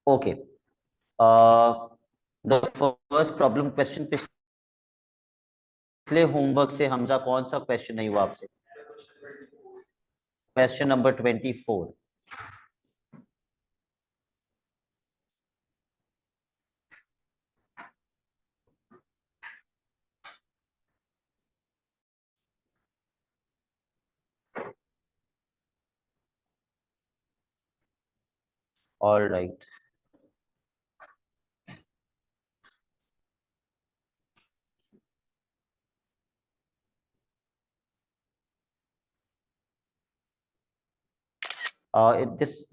Okay, the first problem question. पिछले homework से हमजा कौन सा क्वेश्चन नहीं हुआ आपसे? Question number 24। All right.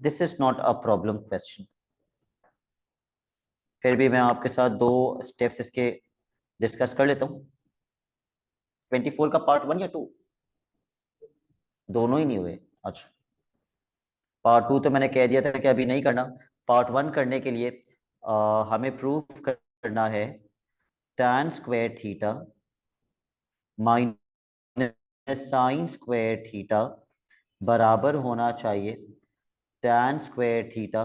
This is not a problem question. फिर भी मैं आपके साथ दो स्टेप्स इसके डिस्कस कर लेता हूँ। 24 का पार्ट 1 या 2? दोनों ही नहीं हुए। अच्छा, पार्ट 2 तो मैंने कह दिया था कि अभी नहीं करना। पार्ट 1 करने के लिए हमें प्रूफ करना है tan square theta minus sign square theta बराबर होना चाहिए tan square theta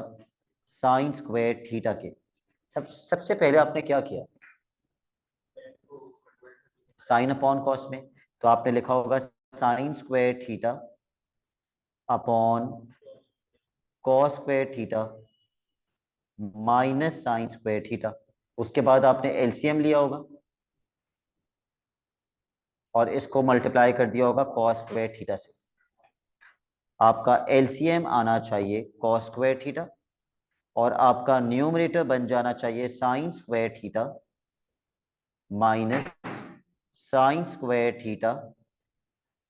sine square theta के। सबसे पहले आपने क्या किया? साइन अपॉन कॉस में तो आपने लिखा होगा sign square theta upon cos square theta minus sign square theta. उसके बाद आपने एलसीएम लिया होगा और इसको मल्टीप्लाई कर दिया होगा कॉस स्क्वायर थीटा से। आपका एलसीएम आना चाहिए कॉस स्क्वायर थीटा और आपका न्यूमरेटर बन जाना चाहिए sign square theta minus sign square theta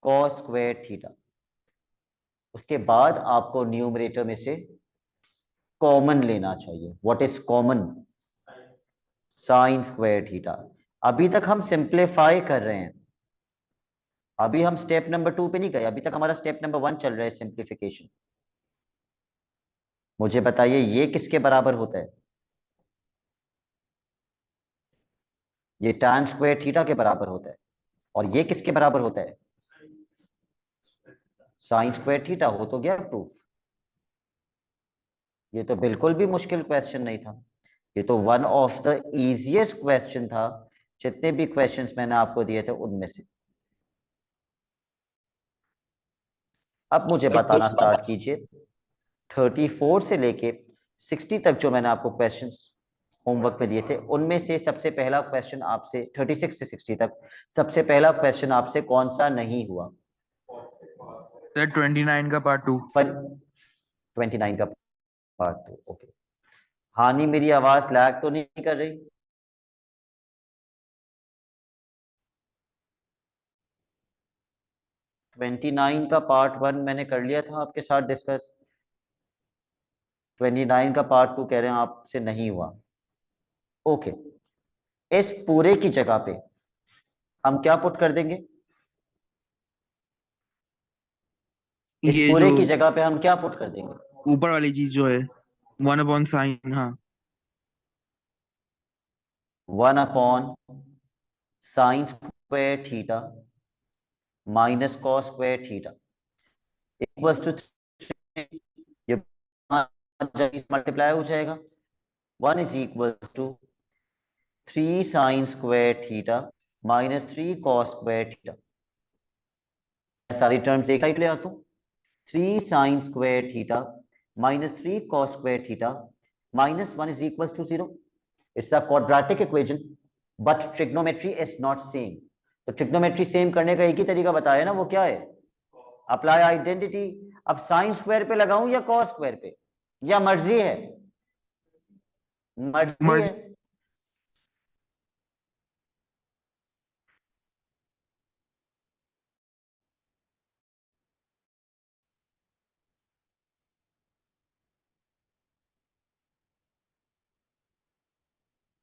cos square theta. उसके बाद आपको न्यूमरेटर में से कॉमन लेना चाहिए। What is common? Sign square theta. अभी तक हम सिंप्लीफाई कर रहे हैं, अभी हम स्टेप नंबर 2 पे नहीं गए। अभी तक हमारा स्टेप नंबर 1 चल रहा है, सिंप्लीफिकेशन। मुझे बताइए ये किसके बराबर होता है? ये tan स्क्वायर थीटा के बराबर होता है। और ये किसके बराबर होता है? Sign square theta. हो तो गया प्रूफ। ये तो बिल्कुल भी मुश्किल क्वेश्चन नहीं था। ये तो one of the easiest question था जितने भी क्वेश्चंस मैंने आपको दिए थे उनमें से। अब मुझे बताना स्टार्ट कीजिए 34 से लेके 60 तक जो मैंने आपको क्वेश्चंस होमवर्क में दिए थे उनमें से सबसे पहला क्वेश्चन आपसे 36 से 60 तक सबसे पहला क्वेश्चन आपसे कौन सा नहीं हुआ? सर 29 का पार्ट 2। 29 का पार्ट 2। ओके। हानि, मेरी आवाज लैग तो नहीं कर रही? ट्वेंटी नाइन का पार्ट 1 मैंने कर लिया था आपके साथ डिस्कस। 29 का पार्ट 2 कह रहे हैं आपसे नहीं हुआ। ओके, इस पूरे की जगह पे हम क्या पुट कर देंगे? इस ये जो पूरे की जगह पे हम क्या पुट कर देंगे? ऊपर वाली चीज जो है 1/sin, हाँ। 1/sin square theta minus cos square theta equals to 3। ये मल्टीप्लाई हो जाएगा। 1 is equals to 3 sin square theta minus 3 cos square theta. सारी टर्म्स एक साइड ले आता हूं। 3 sin square theta minus 3 cos square theta minus 1 is equals to 0। It's a quadratic equation but trigonometry is not same. तो trigonometry same करने का एक ही तरीका बताया ना, वो क्या है? Apply identity. अब साइन स्क्वायर पे लगाऊं या कॉस स्क्वायर पे, या मर्जी है? मर्जी मर्ज है।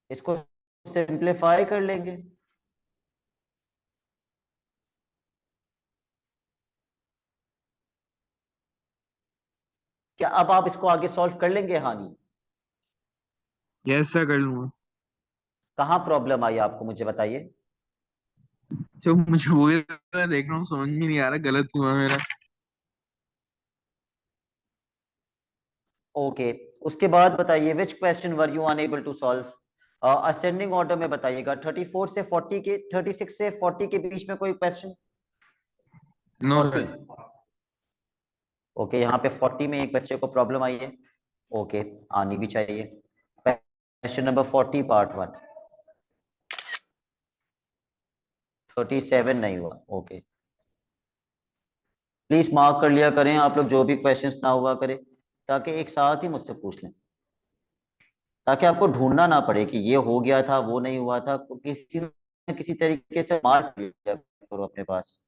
इसको सिंप्लीफाई कर लेंगे। क्या अब आप इसको आगे सॉल्व कर लेंगे? हानि, यस सर, कर लूंगा। कहाँ प्रॉब्लम आई आपको मुझे बताइए। जो मुझे वो देख रहा हूँ, समझ में नहीं आ रहा, गलत हुआ मेरा। ओके, उसके बाद बताइए which question were you unable to solve. Ascending order में बताइएगा। 34 से 40 के 36 से 40 के बीच में कोई क्वेश्चन। नो 40। सर। ओके, यहाँ पे 40 में एक बच्चे को प्रॉब्लम आई है। ओके, आनी भी चाहिए। Question number 40 part 1। 37 नहीं हुआ। ओके, प्लीज मार्क कर लिया करें आप लोग जो भी क्वेश्चंस ना हुआ करे, ताकि एक साथ ही मुझसे पूछ लें, ताकि आपको ढूंढना ना पड़े कि ये हो गया था वो नहीं हुआ था। तो किसी न किसी तरीके से मार्क लिया करो अपने पास।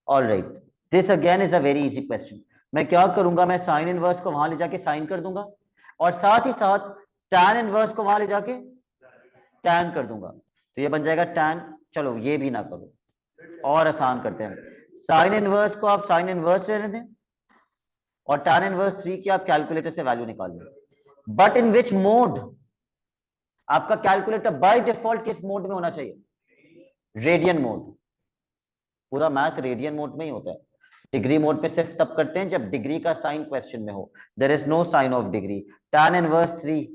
All right, this again is a very easy question. मैं क्या करूंगा, मैं साइन इनवर्स को वहां ले जाके साइन कर दूंगा, और साथ ही साथ टैन इनवर्स को वहां ले जाके टैन कर दूंगा। तो ये बन जाएगा टैन। चलो ये भी ना करो, और आसान करते हैं। साइन इनवर्स को आप साइन इनवर्स रहने दें, और टैन इनवर्स 3 की आप कैलकुलेटर से वैल्यू निकाल लें। But in which mode? आपका कैलकुलेटर बाय डिफॉल्ट किस मोड में होना चाहिए? Radian mode. पूरा मैथ रेडियन मोड में ही होता है। डिग्री मोड पे सिर्फ तब करते हैं जब डिग्री का साइन क्वेश्चन में हो। There is no sign of degree. tan inverse 3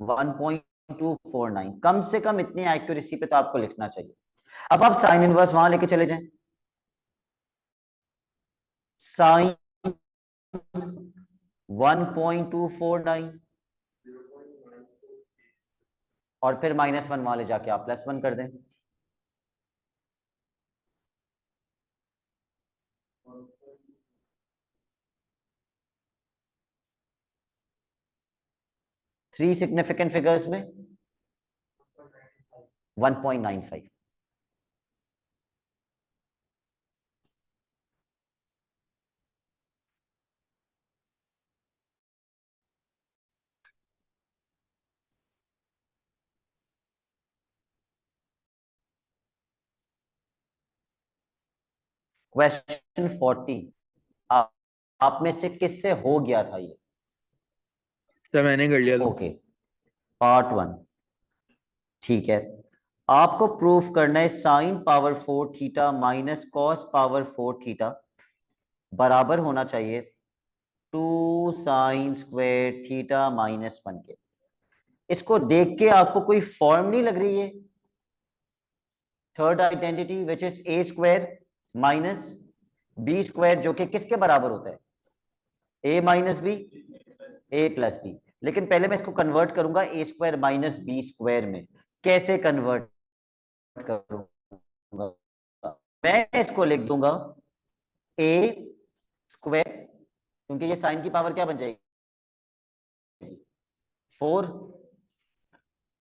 1.249। कम से कम इतनी एक्यूरेसी पे तो आपको लिखना चाहिए। अब आप साइन इनवर्स वहां लेके चले जाएं। साइन 1.249, और फिर -1 वहां ले जाके आप +1 कर दें। 3 सिग्निफिकेंट फिगर्स में 1.95। क्वेश्चन 40। आप में से किससे हो गया था ये? सर मैंने कर लिया था। Okay, part 1। ठीक है, आपको प्रूफ करना है sine power 4 theta minus cos power 4 theta बराबर होना चाहिए 2 sin² थीटा -1 के। इसको देख के आपको कोई फॉर्म नहीं लग रही है? Third identity which is a² - b² जो कि किसके बराबर होता है? a - b, a+b। लेकिन पहले मैं इसको कन्वर्ट करूंगा a² - b² में। कैसे कन्वर्ट करूंगा? मैं इसको लिख दूंगा a², क्योंकि ये साइन की पावर क्या बन जाएगी? 4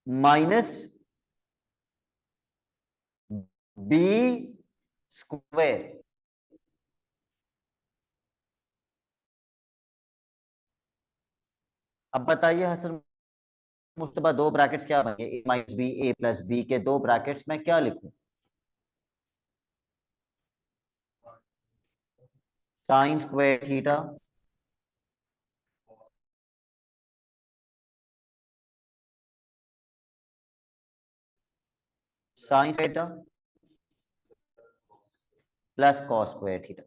माइनस b²। अब बताइए हसन मुश्तबा, दो ब्रैकेट्स क्या बनेंगे? a - b, a+b के दो ब्रैकेट्स में क्या लिखूं? sin² theta sin theta plus cos² theta.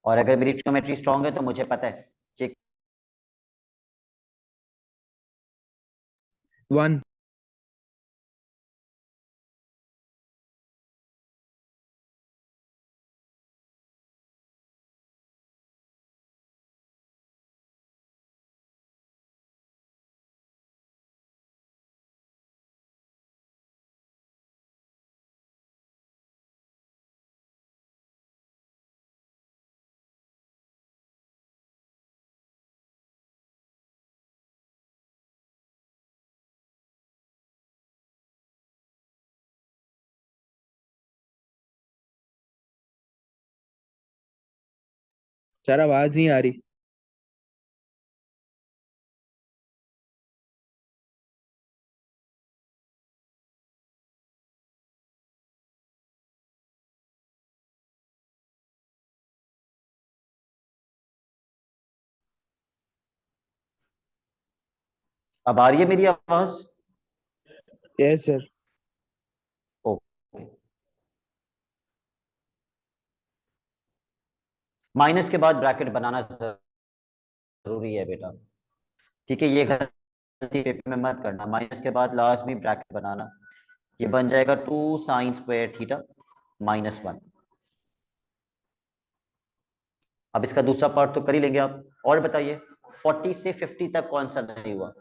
और अगर मेरी ट्रिग्नोमेट्री स्ट्रांग है तो मुझे पता है कि 1। सर आवाज नहीं आ रही। अब आ रही है मेरी आवाज? Yes sir. ओके, माइनस के बाद ब्रैकेट बनाना जरूरी है बेटा, ठीक है, ये गलती पेपर में मत करना, माइनस के बाद लास्ट में ब्रैकेट बनाना। ये बन जाएगा 2 sin² θ -1। अब इसका दूसरा पार्ट तो कर ही लेंगे आप। और बताइए 40 से 50 तक कौन सा नहीं हुआ?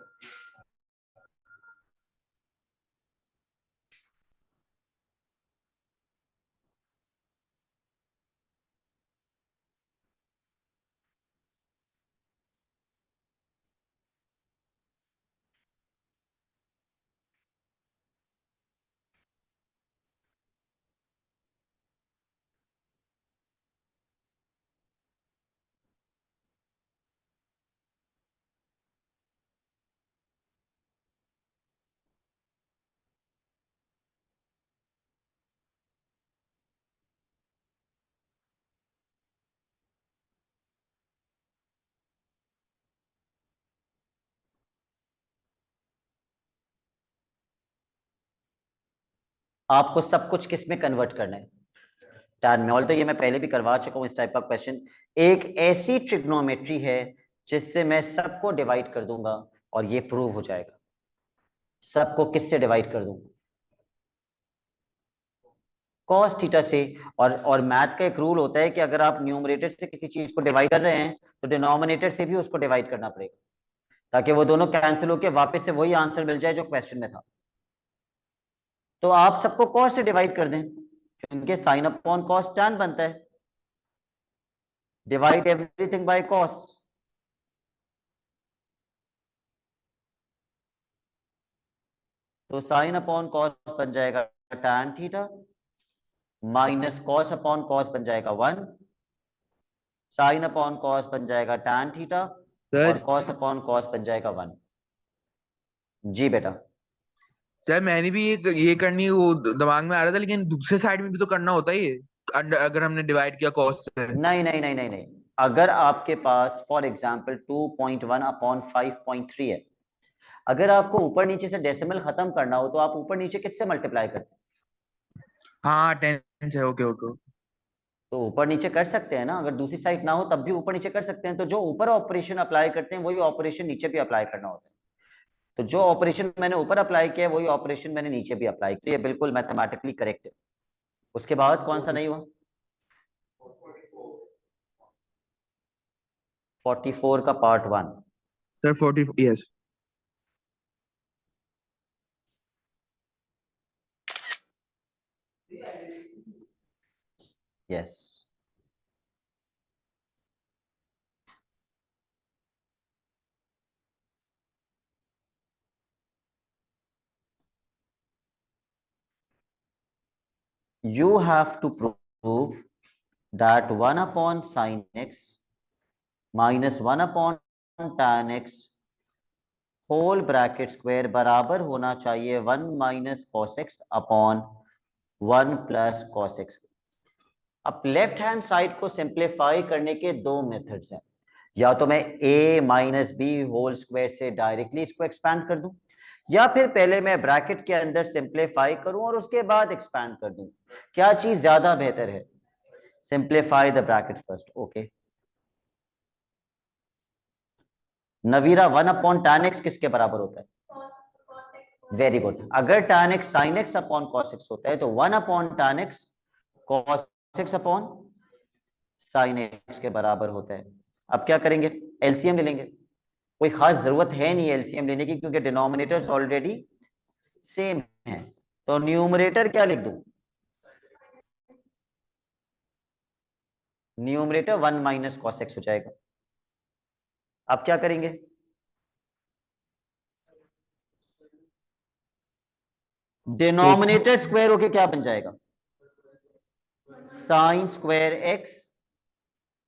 आपको सब कुछ किस में कन्वर्ट करना है? टैन में। ऑल तो ये मैं पहले भी करवा चुका हूं इस टाइप का क्वेश्चन। एक ऐसी ट्रिग्नोमेट्री है जिससे मैं सबको डिवाइड कर दूंगा और ये प्रूव हो जाएगा। सबको किससे डिवाइड कर दूंगा? कॉस थीटा से। और मैथ का एक रूल होता है कि अगर आप न्यूमरेटर से किसी चीज को डिवाइड कर रहे हैं तो डिनोमिनेटर से भी उसको डिवाइड करना पड़ेगा, ताकि वो दोनों कैंसिल होकर वापस से वही आंसर मिल जाए जो क्वेश्चन में था। तो आप सबको कॉस से डिवाइड कर दें, क्योंकि साइन अपॉन कॉस टैन बनता है। Divide everything by cos. तो साइन अपॉन कॉस बन जाएगा tan theta, minus cos upon cos बन जाएगा 1, साइन अपॉन कॉस बन जाएगा टैन थीटा, और सर कॉस अपॉन कॉस बन जाएगा 1। जी बेटा। सर मैंने भी ये करनी वो दिमाग में आ रहा था, लेकिन दूसरे साइड में भी तो करना होता है ये। अगर हमने डिवाइड किया कॉस्ट से। नहीं नहीं नहीं नहीं नहीं, अगर आपके पास फॉर एग्जाम्पल 2.1 अपॉन 5.3 है, अगर आपको ऊपर नीचे से डेसिमल खत्म करना हो तो आप ऊपर नीचे किससे मल्टीप्लाई करते हैं? हाँ, टेंस है। Okay okay. तो ऊपर नीचे कर सकते हैं ना, अगर दूसरी साइड ना हो तब भी ऊपर नीचे कर सकते हैं। तो जो ऊपर ऑपरेशन अप्लाई करते हैं वही ऑपरेशन नीचे भी अप्लाई करना होता है। तो जो ऑपरेशन मैंने ऊपर अप्लाई किया है वही ऑपरेशन मैंने नीचे भी अप्लाई किया, ये बिल्कुल मैथमेटिकली करेक्ट है। उसके बाद कौन सा नहीं हुआ? 44 का part 1। Sir 40, yes. Yes. You have to prove that 1 upon sin x minus 1 upon tan x whole bracket square बराबर होना चाहिए 1 minus cos x upon 1 plus cos x. अब लेफ्ट हैंड साइड को सिंप्लीफाई करने के दो मेथड्स हैं। या तो मैं a minus b whole square से डायरेक्टली इसको एक्सपैंड कर दूं, या फिर पहले मैं ब्रैकेट के अंदर सिंप्लीफाई करूं और उसके बाद एक्सपैंड कर दूं। क्या चीज ज्यादा बेहतर है? Simplify the bracket first. Okay Navira, 1 upon tan x किसके बराबर होता है? Very good. अगर tan x sin x upon cos x होता है तो 1 upon tan x cos x upon sin x के बराबर होता है। अब क्या करेंगे? एलसीएम ले लेंगे। कोई खास जरूरत है नहीं एलसीएम लेने की, क्योंकि डिनोमिनेटर्स ऑलरेडी सेम है। तो न्यूमरेटर क्या लिख दूं? न्यूमरेटर 1 माइनस कॉस एक्स हो जाएगा। अब क्या करेंगे? एक डिनोमिनेटर स्क्वायर होके क्या बन जाएगा? Sign square x.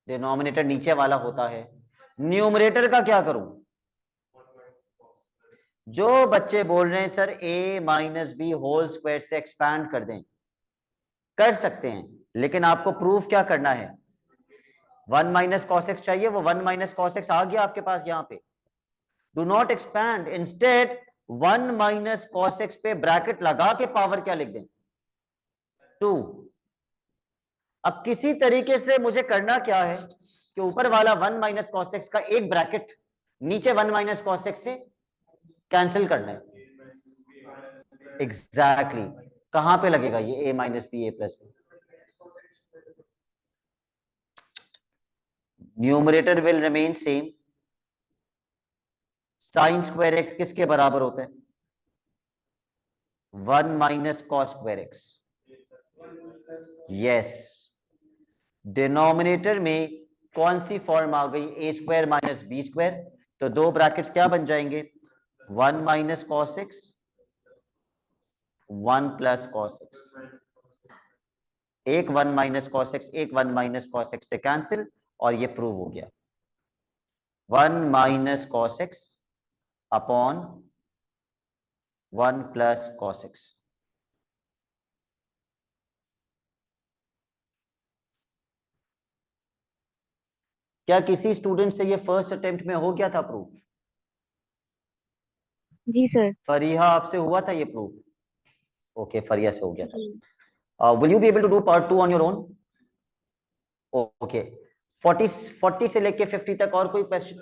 डिनोमिनेटर नीचे वाला होता है। न्यूमरेटर का क्या करूं? जो बच्चे बोल रहे हैं sir a minus b whole square से एक्सपैंड कर दें, कर सकते हैं, लेकिन आपको प्रूफ क्या करना है? 1 माइनस कॉस एक्स चाहिए, वो 1 माइनस कॉस एक्स आ गया आपके पास यहां पे। Do not expand, instead 1 minus cos x पे ब्रैकेट लगा के पावर क्या लिख दें? 2। अब किसी तरीके से मुझे करना क्या है कि ऊपर वाला 1 माइनस कॉस एक्स का एक ब्रैकेट नीचे 1 माइनस कॉस एक्स से कैंसिल करना है। Exactly exactly. कहां पे लगेगा ये a minus b a plus b? Numerator will remain same. Sine square x किसके बराबर होता है? 1 minus cos square x. Yes, denominator में कौन सी फॉर्म आ गई? A square minus B square. तो दो ब्रैकेट्स क्या बन जाएंगे? 1 minus cos x, 1 plus cos x. एक 1 माइनस कॉस एक्स, एक 1 माइनस कॉस एक्स से कैंसिल, और ये प्रूव हो गया। 1 minus cos x upon 1 plus cos x. क्या किसी स्टूडेंट से ये फर्स्ट अटेम्प्ट में हो गया था प्रूफ? जी सर। फरीहा, आपसे हुआ था ये प्रूफ? ओके, फरिया से हो गया जी। था। Will you be able to do part 2 on your own? Okay. 40 से लेके 50 तक और कोई क्वेश्चन?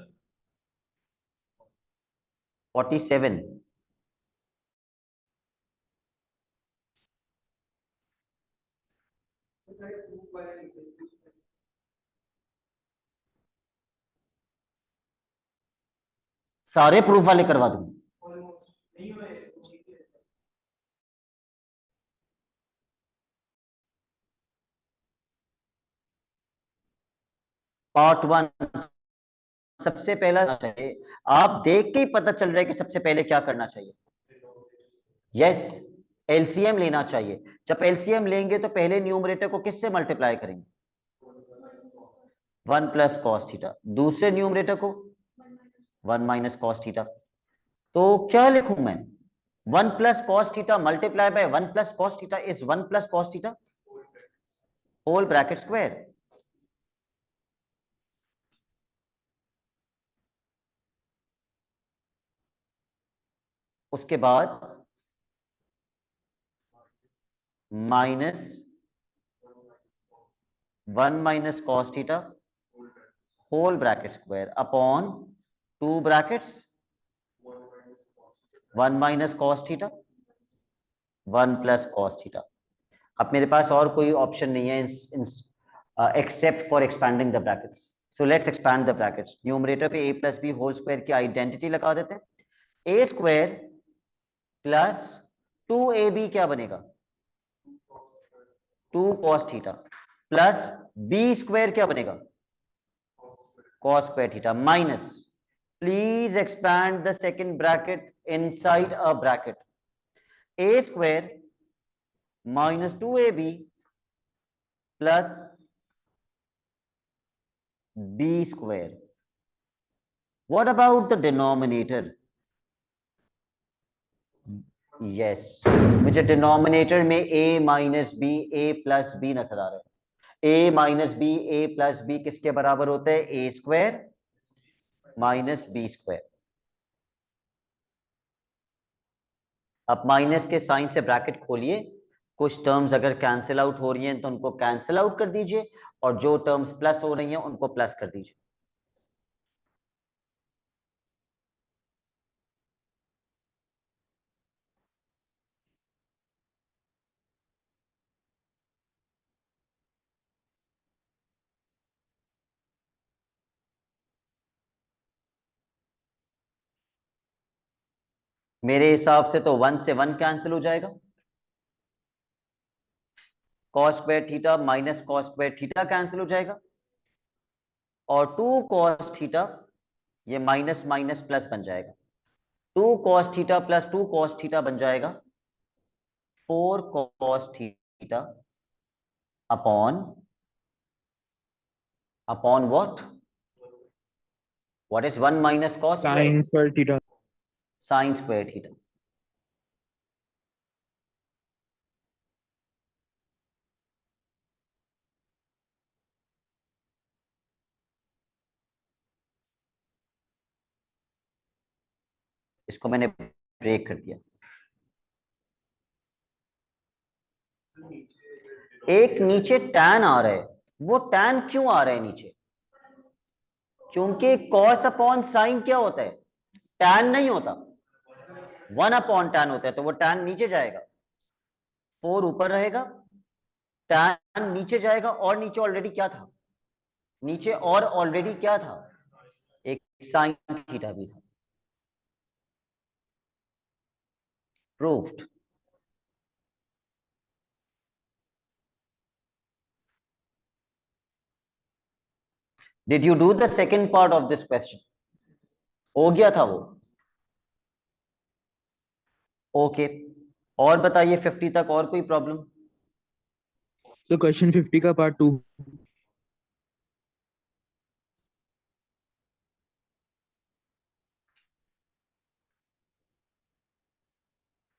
47। सारे प्रूफ वाले करवा दूं? पार्ट 1 सबसे पहला चाहिए। आप देख के ही पता चल रहा है कि सबसे पहले क्या करना चाहिए। यस, एलसीएम लेना चाहिए। जब एलसीएम लेंगे तो पहले न्यूमरेटर को किससे मल्टीप्लाई करेंगे? 1 प्लस कॉस थीटा। दूसरे न्यूमरेटर को 1 माइनस कॉस थीटा। तो क्या लिखूं मैं? 1 plus cos theta multiply by 1 plus cos theta is 1 plus cos theta whole bracket square. उसके बाद minus 1 minus cos theta whole bracket square upon 2 brackets 1 minus cos theta 1 plus cos theta. अब मेरे पास और कोई ऑप्शन नहीं है except for expanding the brackets. So let's expand the brackets. Numerator पे a plus b whole square की identity लगा देते हैं। a स्क्वायर प्लस 2ab क्या बनेगा? 2 cos theta plus b square क्या बनेगा? cos square theta minus, please expand the second bracket inside a bracket, a square minus 2ab plus b square. What about the denominator? Yes, मुझे denominator में a minus B a plus B नजर आ रहा है। a minus B a plus B किसके बराबर होता है? a square minus B square. अब माइनस के साइन से ब्रैकेट खोलिए। कुछ टर्म्स अगर कैंसिल आउट हो रही हैं तो उनको कैंसिल आउट कर दीजिए, और जो टर्म्स प्लस हो रही हैं उनको प्लस कर दीजिए। मेरे हिसाब से तो 1 से 1 कैंसिल हो जाएगा। Cos square theta minus cos square theta cancel हो जाएगा, और 2 कॉस थीटा ये माइनस माइनस प्लस बन जाएगा। 2 cos theta plus 2 cos theta बन जाएगा 4 cos theta upon upon what is 1 minus cos sine square? Square theta. Sign square theta. इसको मैंने ब्रेक कर दिया। एक नीचे टैन आ रहा है, वो टैन क्यों आ रहा है नीचे? क्योंकि कॉस अपॉन साइन क्या होता है? टैन नहीं होता, 1 अपॉन टैन होता है, तो वो टैन नीचे जाएगा, 4 ऊपर रहेगा, टैन नीचे जाएगा, और नीचे ऑलरेडी क्या था? नीचे और ऑलरेडी क्या था? एक साइन थीटा भी था। Proved. Did you do the second part of this question? हो गया था वो? ओके। और बताइए 50 तक और कोई प्रॉब्लम? तो क्वेश्चन 50 का पार्ट 2।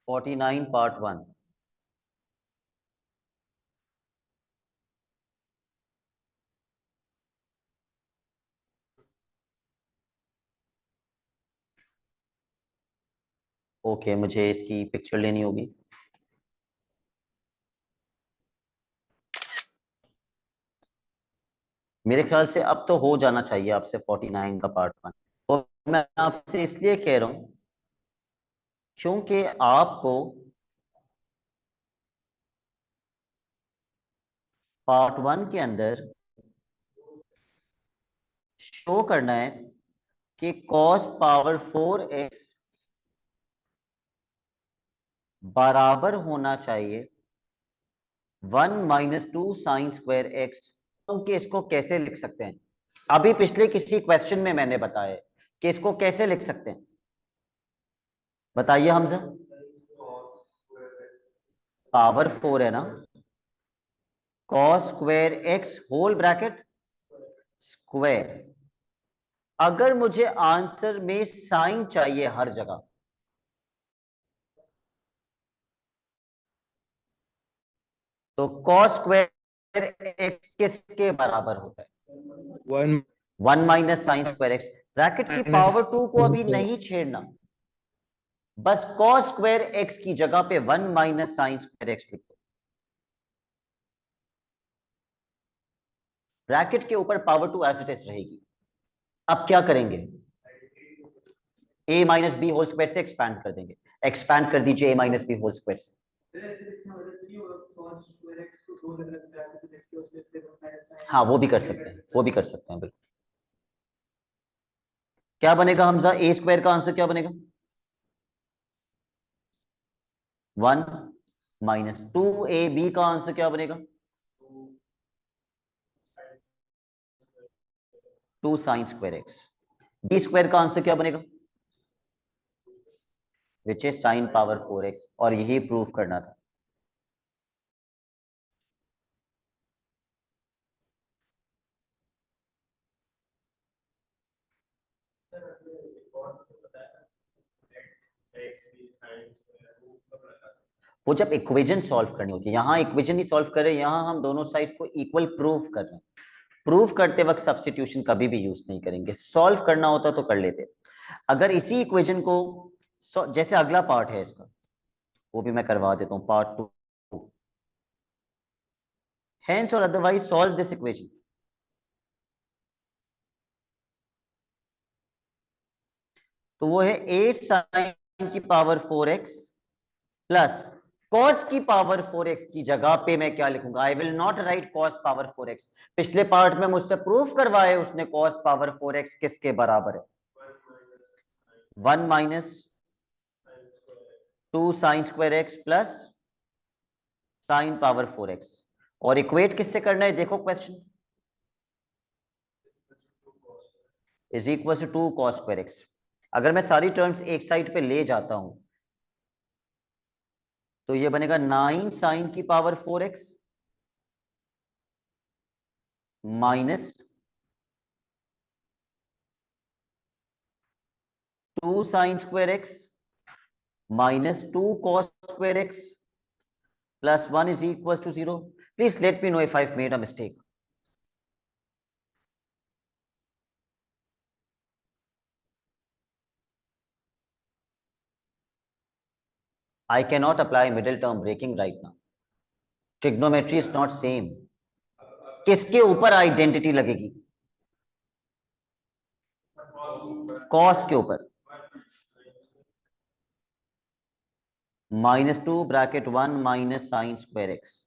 49 पार्ट 1। ओके, मुझे इसकी पिक्चर लेनी होगी। मेरे ख्याल से अब तो हो जाना चाहिए आपसे 49 का पार्ट 1। और मैं आपसे इसलिए कह रहा हूं क्योंकि आपको पार्ट 1 के अंदर शो करना है कि cos पावर 4x बराबर होना चाहिए 1 - 2 sin² x। क्योंकि इसको कैसे लिख सकते हैं? अभी पिछले किसी क्वेश्चन में मैंने बताया है कि इसको कैसे लिख सकते हैं। बताइए हमजा। पावर 4 है ना, cos² x whole bracket square. अगर मुझे आंसर में साइन चाहिए हर जगह, तो cos² x किसके बराबर होता है? 1 1 - sin²x। ब्रैकेट की माइनस। पावर 2 को अभी नहीं छेड़ना, बस cos² x की जगह पे 1 - sin²x लिख दो। ब्रैकेट के ऊपर पावर 2 एज इट इज रहेगी। अब क्या करेंगे? a - b² से एक्सपैंड कर देंगे। एक्सपैंड कर दीजिए a - b² से। हाँ, वो भी कर सकते हैं, वो भी कर सकते हैं, बिल्कुल। क्या बनेगा हमजा? a² का आंसर क्या बनेगा? 1 - 2ab का आंसर क्या बनेगा? 2 sin²x। b² का आंसर क्या बनेगा? Which is sin power 4x, और यही प्रूव करना था। वो जब इक्वेशन सॉल्व करनी होती है, यहाँ इक्वेशन ही सॉल्व कर रहे हैं, यहाँ हम दोनों साइड्स को इक्वल प्रूव कर रहे हैं। प्रूव करते वक्त सब्स्टिट्यूशन कभी भी यूज नहीं करेंगे, सॉल्व करना होता तो कर लेते। अगर इसी इक्वेशन को जैसे अगला पार्ट है इसका, वो भी मैं करवा देता हूं, पार्ट 2। हेंस और अदरवाइज सॉल्व दिस इक्वेशन। तो वो है 8 sin की पावर 4x प्लस cos की पावर 4x की जगह पे मैं क्या लिखूंगा? I will not right cos power 4x। पिछले पार्ट में मुझसे प्रूफ करवाए उसने cos पावर 4x किसके बराबर है? 1 - 2 sin² x plus sine power 4x। और इक्वेट किससे करना है? देखो question, is equal to cos²x। अगर मैं सारी टर्म्स एक साइड पे ले जाता हूं, तो ये बनेगा 9 sin की power 4x minus 2 sin² x -2 cos² x plus 1 is equals to 0. Please let me know if I've made a mistake. I cannot apply middle term breaking right now. Trigonometry is not same. किसके ऊपर identity लगेगी? Cos के ऊपर। -2 minus sign square x.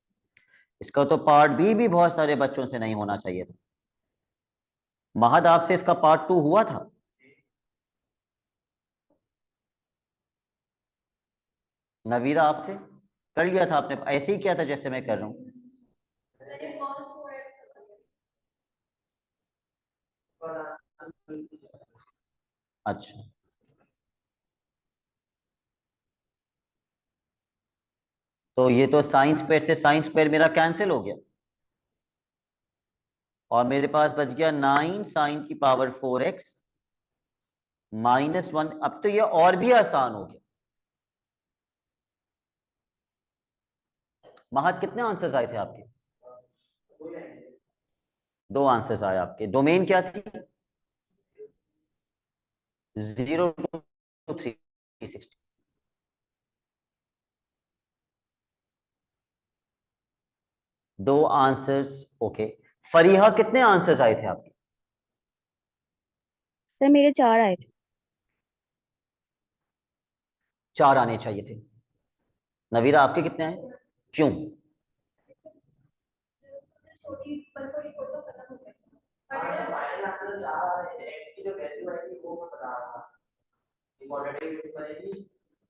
इसका तो part B भी बहुत सारे बच्चों से नहीं होना चाहिए था। महद, आपसे इसका पार्ट 2 हुआ था? नवीरा, आपसे कर लिया था आपने? ऐसे ही किया था जैसे मैं कर रहा हूं? अच्छा, तो ये तो साइन स्क्वायर से साइन स्क्वायर मेरा कैंसिल हो गया, और मेरे पास बच गया 9 sin⁴x -1। अब तो ये और भी आसान हो गया। महत, कितने आंसर्स आए थे आपके? 2 आंसर्स आए आपके। डोमेन क्या थी? 0 to 360। दो आंसर्स, ओके। फरीहा, कितने आंसर्स आए थे आपके? सर मेरे 4 आए थे। 4 आने चाहिए थे। नवीरा, आपके कितने आए? क्यों?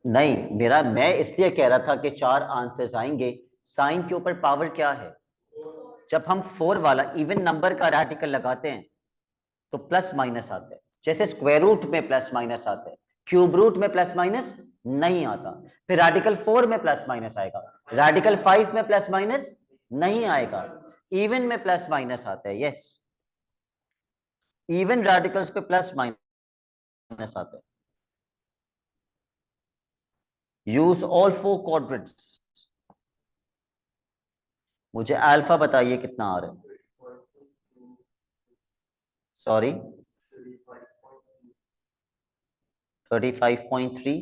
नहीं, मैं इसलिए कह रहा था कि 4 आंसर्स आएंगे। साइन के ऊपर पावर क्या है? जब हम 4 वाला इवन नंबर का रेडिकल लगाते हैं तो प्लस माइनस आता है। जैसे स्क्वायर रूट में प्लस माइनस आता है, क्यूब रूट में प्लस माइनस नहीं आता। फिर रेडिकल 4 में प्लस माइनस आएगा, रेडिकल 5 में प्लस माइनस नहीं आएगा। इवन में प्लस माइनस आता है। यस, इवन रेडिकल्स पे प्लस माइनस आता है। Use all 4 quadrants. मुझे अल्फा बताइए कितना आ रहा है? सॉरी, 35.3।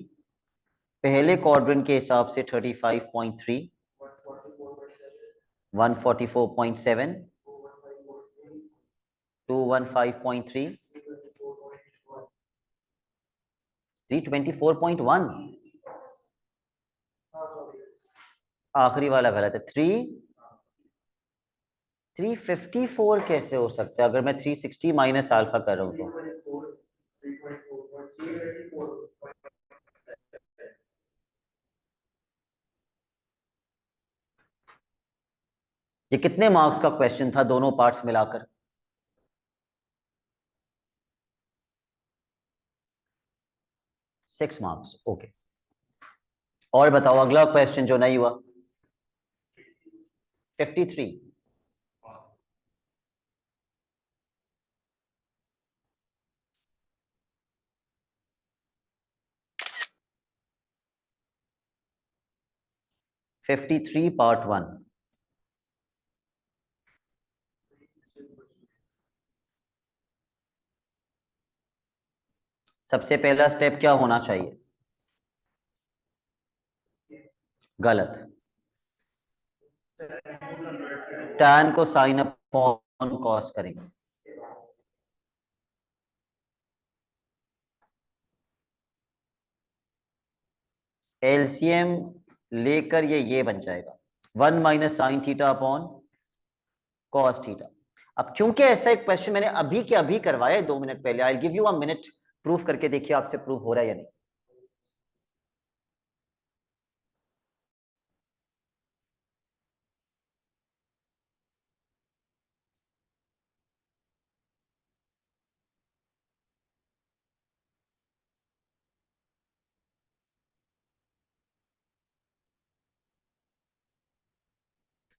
पहले क्वाड्रेंट के हिसाब से 35.3, 144.7, 215.3, 324.1। आखिरी वाला गलत है। 354 कैसे हो सकता है अगर मैं 360 माइनस अल्फा कर रहा हूं तो? ये कितने मार्क्स का क्वेश्चन था दोनों पार्ट्स मिलाकर? 6 मार्क्स, ओके। और बताओ अगला क्वेश्चन जो नहीं हुआ। 53। 53 पार्ट 1। सबसे पहला स्टेप क्या होना चाहिए? गलत। tan को साइन अपॉन कॉस करेंगे। एलसीएम लेकर ये बन जाएगा 1 - sin⁻θ अपॉन कॉस थीटा। अब क्योंकि ऐसा एक क्वेश्चन मैंने अभी के अभी करवाया है 2 मिनट पहले, I give you a minute, proof करके देखिए आपसे प्रूफ हो रहा है या नहीं।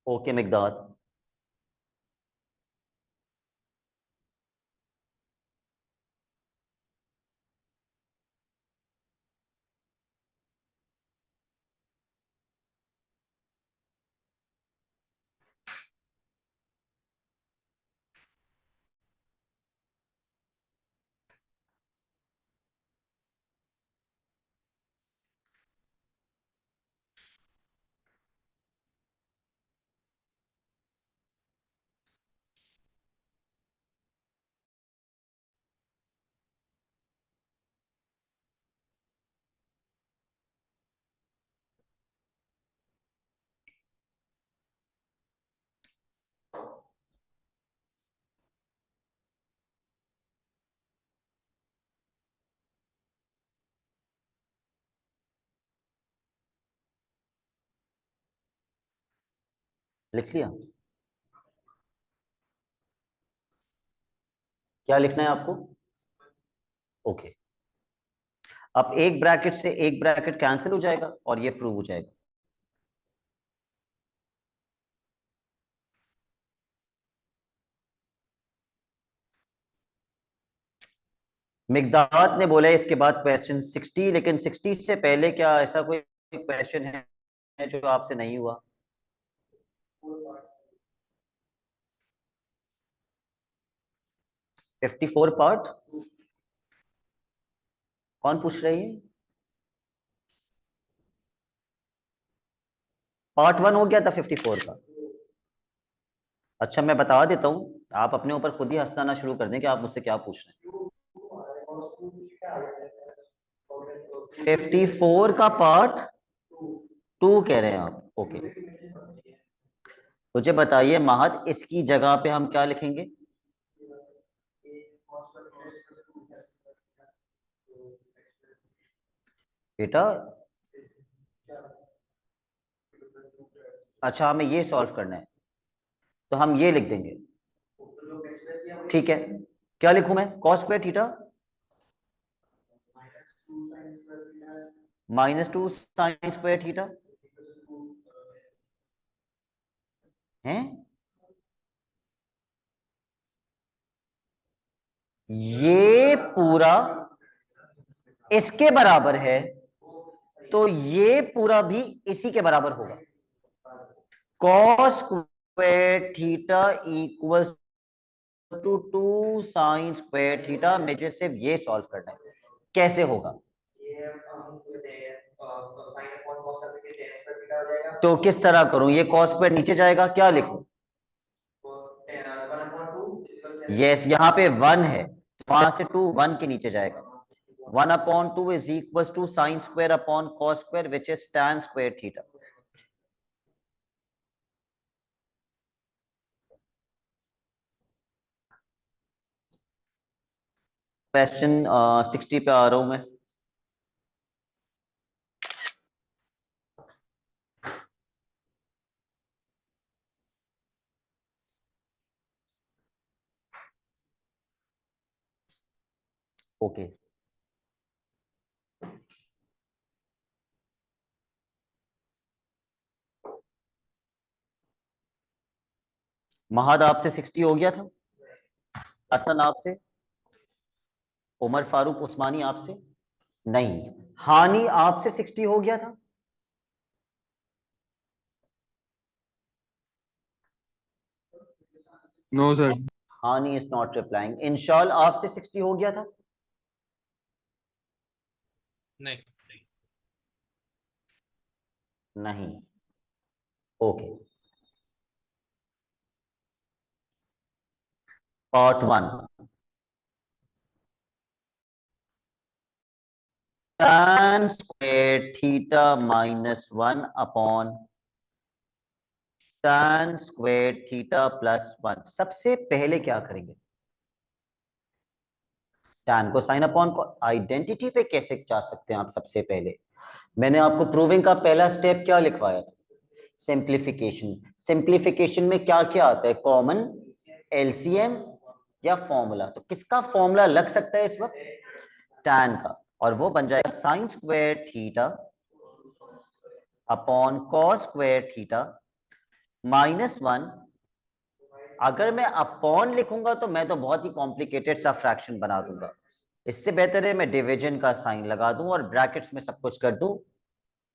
Okay Mekdad. लिख लिया? क्या लिखना है आपको? ओके। अब एक ब्रैकेट से एक ब्रैकेट कैंसिल हो जाएगा और ये प्रूव हो जाएगा। मिकदाद ने बोला है इसके बाद क्वेश्चन 60, लेकिन 60 से पहले क्या ऐसा कोई क्वेश्चन है जो आपसे नहीं हुआ? 54 पार्ट कौन पूछ रही है? पार्ट 1 हो गया था 54 का। अच्छा मैं बता देता हूं, आप अपने ऊपर खुद ही हंसना शुरू कर दें कि आप मुझसे क्या पूछ रहे हैं। 54 का पार्ट 2 कह रहे हैं आप? ओके। मुझे बताइए महत, इसकी जगह पे हम क्या लिखेंगे? बेटा, अच्छा हमें ये सॉल्व करना है तो हम ये लिख देंगे। ठीक है, क्या लिखूं मैं? Cos square theta -2 sine square theta है। ये पूरा इसके बराबर है तो ये पूरा भी इसी के बराबर होगा। Cos square theta equals to 2 sine square theta. मुझे सिर्फ ये सॉल्व करना है, कैसे होगा? तो किस तरह करूं? ये कॉस स्क्वायर नीचे जाएगा, क्या लिखूं? यस, यहाँ पे 1 है, वहां से 2 1 के नीचे जाएगा। 1/2 is equal to sine square upon cos square which is tan square theta. Question 60 पे आ रहा हूं मैं। ओके। महद आपसे 60 हो गया था? हसन आपसे? उमर फारूक उस्मानी आपसे? नहीं। हानि आपसे 60 हो गया था? No sir. Hani is not replying. Inshal आपसे 60 हो गया था? नहीं। नहीं। Okay. Part 1, tan square theta -1 upon tan square theta +1। सबसे पहले क्या करेंगे? tan को साइन अपॉन को आइडेंटिटी पे कैसे जा सकते हैं आप? सबसे पहले मैंने आपको प्रूविंग का पहला स्टेप क्या लिखवाया था? सिंप्लीफिकेशन। सिंप्लीफिकेशन में क्या क्या आता है? कॉमन, एलसीएम या फॉर्मूला। तो किसका फॉर्मूला लग सकता है इस वक्त? tan का, और वो बन जाएगा sign square theta upon cos square theta -1। अगर मैं अपॉन लिखूंगा तो मैं तो बहुत ही कॉम्प्लिकेटेड सा फ्रैक्शन बना दूंगा। इससे बेहतर है मैं डिवीजन का साइन लगा दूं और ब्रैकेट्स में सब कुछ कर दूं,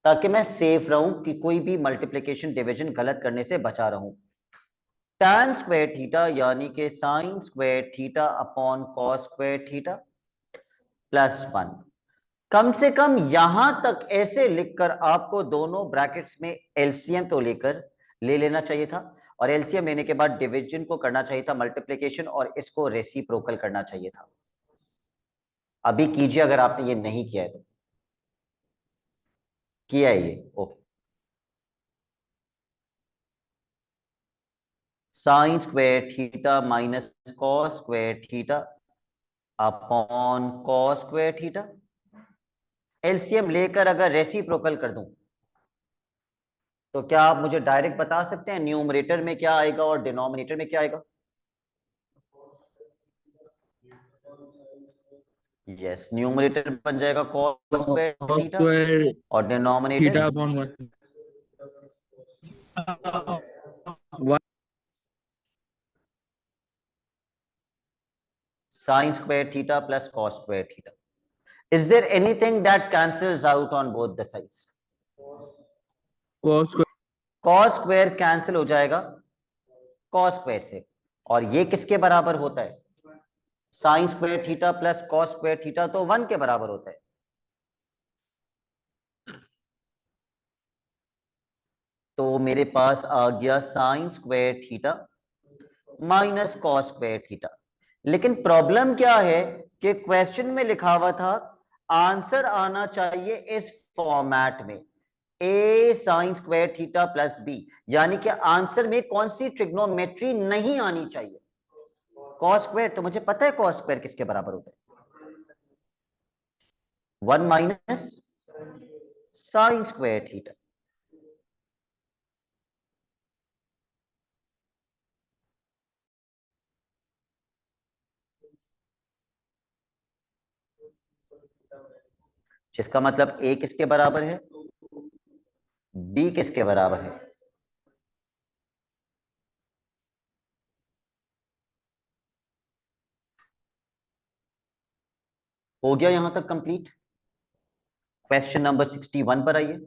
ताकि मैं सेफ रहूं कि कोई भी मल्टीप्लिकेशन डिवीजन गलत करने से बचा रहूं। tan स्क्वायर थीटा यानी कि sign square theta upon cos square theta +1। कम से कम यहां तक ऐसे लिखकर आपको दोनों ब्रैकेट्स में एलसीएम तो लेकर ले लेना चाहिए था, और एलसीएम लेने के बाद डिवीजन को करना चाहिए था मल्टीप्लिकेशन, और इसको रेसिप्रोकल करना चाहिए था। अभी कीजिए अगर आपने ये नहीं किया है तो। किया है ये? Okay. Sign square theta minus cos square theta upon cos square theta. LCM लेकर अगर रेसिप्रोकल कर दूं तो क्या आप मुझे डायरेक्ट बता सकते हैं न्यूमरेटर में क्या आएगा और डिनोमिनेटर में क्या आएगा? यस, न्यूमरेटर बन जाएगा cos square cos theta square और denominator theta upon one. sin square theta plus cos square theta. Is there anything that cancels out on both the sides? Cos cos square cancel हो जाएगा cos square से, और ये किसके बराबर होता है? sin square theta plus cos square theta तो 1 के बराबर होता है। तो मेरे पास आ गया sin square theta minus cos square theta। लेकिन प्रॉब्लम क्या है कि क्वेश्चन में लिखा हुआ था आंसर आना चाहिए इस फॉर्मेट में, a sin square theta plus b, यानी कि आंसर में कौन सी ट्रिग्नोमेट्री नहीं आनी चाहिए? cos square। तो मुझे पता है cos square किसके बराबर होता है? 1 माइनस sin square theta। जिसका मतलब a किसके बराबर है, b किसके बराबर है? हो गया यहां तक कंप्लीट। क्वेश्चन नंबर 61 पर आइए।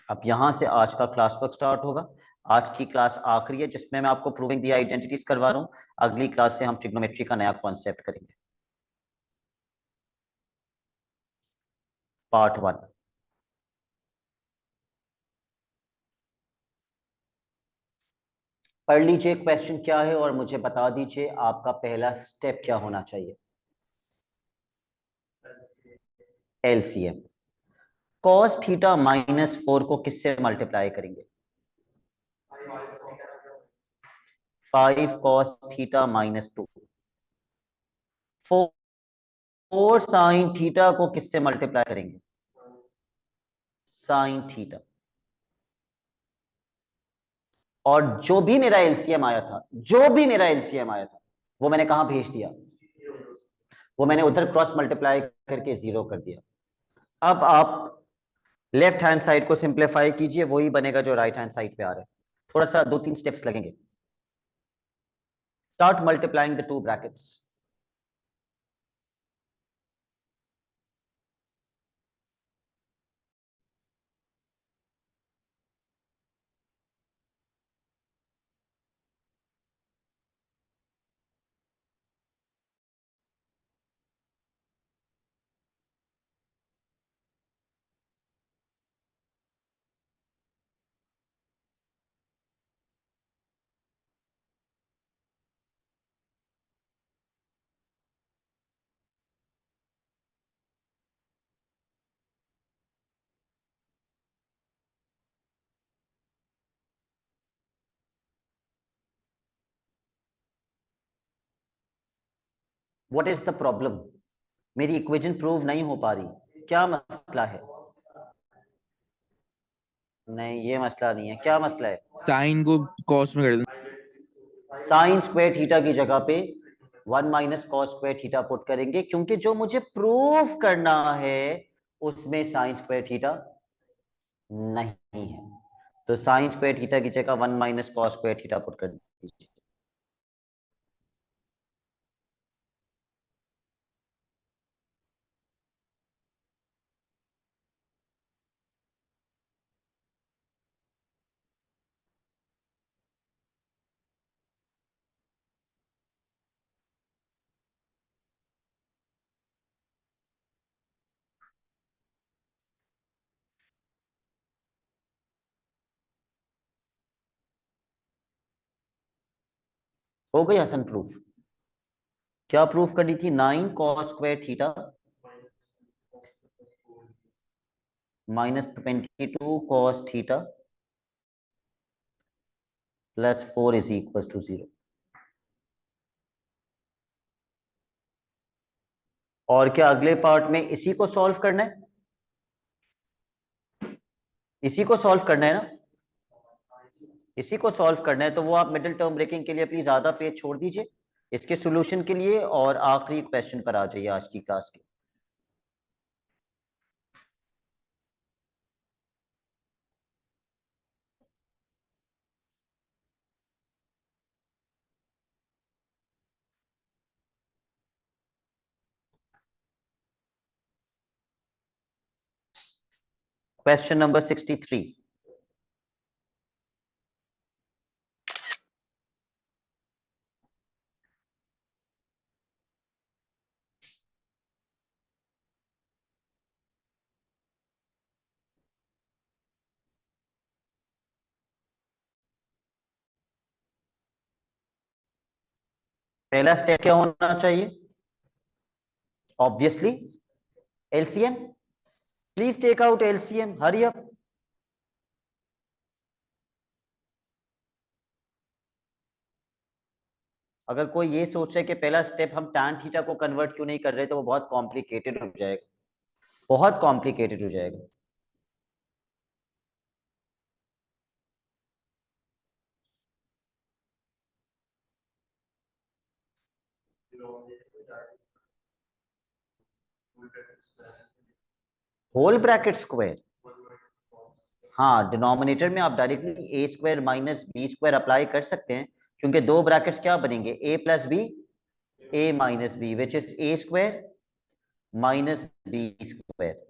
अब यहां से आज का क्लास वर्क स्टार्ट होगा। आज की क्लास आखिरी है जिसमें मैं आपको प्रूविंग दी आइडेंटिटीज करवा रहा हूं। अगली क्लास से हम ट्रिग्नोमेट्री का नया कॉन्सेप्ट करेंगे, पार्ट 1। पढ़ लीजिए क्वेश्चन क्या है और मुझे बता दीजिए आपका पहला स्टेप क्या होना चाहिए। एलसीएम। cos थीटा माइनस 4 को किससे मल्टीप्लाई करेंगे? 5 cos theta minus 2। 4 sine theta को किससे मल्टीप्लाई करेंगे? Sine theta. और जो भी मेरा एलसीएम आया था, जो भी मेरा एलसीएम आया था, वो मैंने कहां भेज दिया? वो मैंने उधर क्रॉस मल्टीप्लाई करके 0 कर दिया। अब आप लेफ्ट हैंड साइड को सिंप्लीफाई कीजिए, वही बनेगा जो राइट हैंड साइड पे आ रहा है। थोड़ा सा 2-3 स्टेप्स लगेंगे। Start multiplying the two brackets. What is the problem? मेरी इक्वेशन प्रूव नहीं हो पा रही, क्या मसला है? नहीं, ये मसला नहीं है, क्या मसला है? साइन को कॉस में कर देना। साइन स्क्वायर थीटा की जगह पे 1 minus cos square theta put करेंगे, क्योंकि जो मुझे प्रूव करना है उसमें साइन स्क्वायर थीटा नहीं है। तो साइन स्क्वायर थीटा की जगह 1 minus cos square theta put कर दीजिए। हो गई हसन प्रूफ? क्या प्रूफ करनी थी? 9 cos square theta minus 22 cos theta plus 4 is equal to 0। और क्या अगले पार्ट में इसी को सॉल्व करना है? इसी को सॉल्व करना है ना? इसी को सॉल्व करना है, तो वो आप मिडिल टर्म ब्रेकिंग के लिए प्लीज आधा पेज छोड़ दीजिए इसके सॉल्यूशन के लिए, और आखिरी क्वेश्चन पर आ जाइए आज की क्लास के। Question number 63। पहला स्टेप क्या होना चाहिए? Obviously LCM. Please take out LCM, hurry up. अगर कोई ये सोच रहे कि पहला स्टेप हम tan थीटा को कन्वर्ट क्यों नहीं कर रहे, तो वो बहुत कॉम्प्लिकेटेड हो जाएगा, बहुत कॉम्प्लिकेटेड हो जाएगा। होल ब्रैकेट स्क्वायर, हाँ डिनोमिनेटर में आप directly A square minus B square apply कर सकते हैं, क्योंकि दो ब्रैकेट्स क्या बनेंगे, A plus B, A minus B, which is A square minus B square.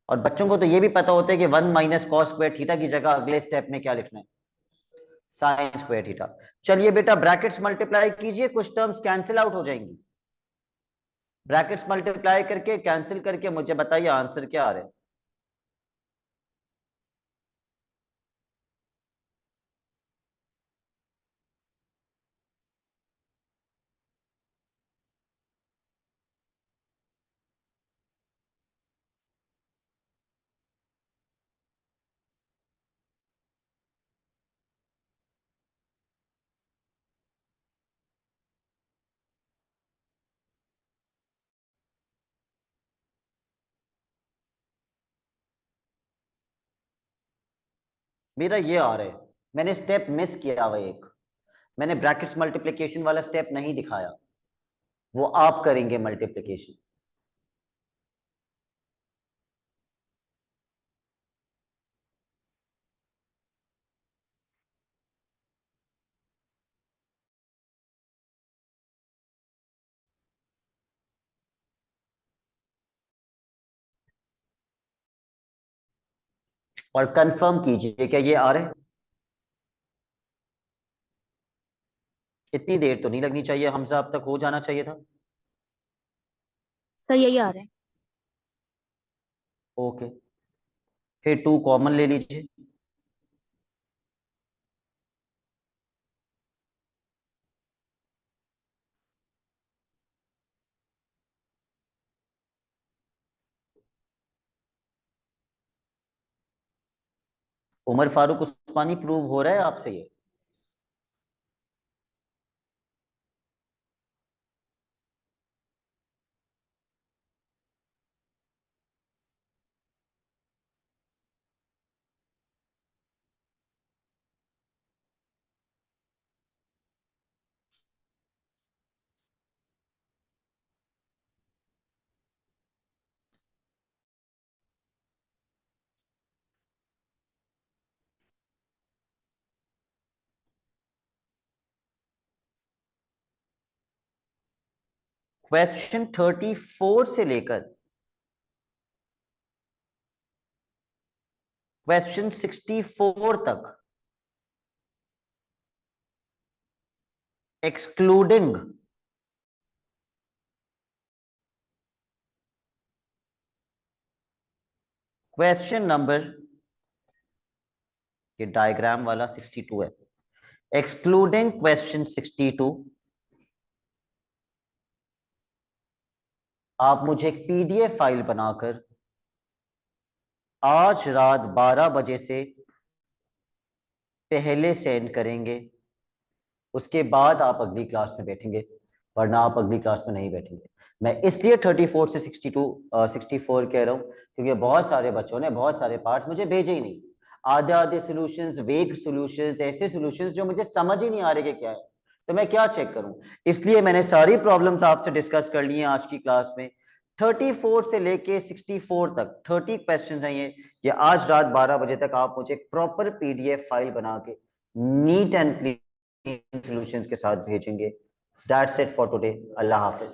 और बच्चों को तो ये भी पता होता है कि 1 - cos² थीटा की जगह अगले स्टेप में क्या लिखना है, sin² थीटा। चलिए बेटा ब्रैकेट्स मल्टीप्लाई कीजिए, कुछ टर्म्स कैंसिल आउट हो जाएंगी। ब्रैकेट्स मल्टीप्लाई करके कैंसिल करके मुझे बताइए आंसर क्या आ रहा है। मेरा ये आ रहा है, मैंने स्टेप मिस किया हुआ एक, मैंने ब्रैकेट्स मल्टीप्लिकेशन वाला स्टेप नहीं दिखाया, वो आप करेंगे मल्टीप्लिकेशन। और कंफर्म कीजिए क्या ये आ रहा है। इतनी देर तो नहीं लगनी चाहिए हमजा, अब तक हो जाना चाहिए था। सर यही आ रहा है। ओके, फिर 2 कॉमन ले लीजिए। उमर फारूक उस्मानी प्रूव हो रहा है आपसे ये? क्वेश्चन 34 से लेकर क्वेश्चन 64 तक एक्सक्लूडिंग क्वेश्चन नंबर, ये डायग्राम वाला 62 है, एक्सक्लूडिंग क्वेश्चन 62, आप मुझे एक पीडीएफ फाइल बनाकर आज रात 12 बजे से पहले सेंड करेंगे। उसके बाद आप अगली क्लास में बैठेंगे, वरना आप अगली क्लास में नहीं बैठेंगे। मैं इसलिए 34 से 62 64 कह रहा हूँ क्योंकि बहुत सारे बच्चों ने बहुत सारे पार्ट्स मुझे भेजे ही नहीं। आधे आधे सॉल्यूशंस, वेग सॉल्यूशंस, ऐसे सॉल्यूशंस जो मुझे समझ ही नहीं आ रहे कि क्या है, तो मैं क्या चेक करूं। इसलिए मैंने सारी प्रॉब्लम्स आपसे डिस्कस कर ली हैं आज की क्लास में। 34 से लेके 64 तक 30 क्वेश्चंस हैं ये आज रात 12 बजे तक आप मुझे एक प्रॉपर पीडीएफ फाइल बना के नीट एंड क्लीन सॉल्यूशंस के साथ भेजेंगे। That's it for today. Allah Hafiz.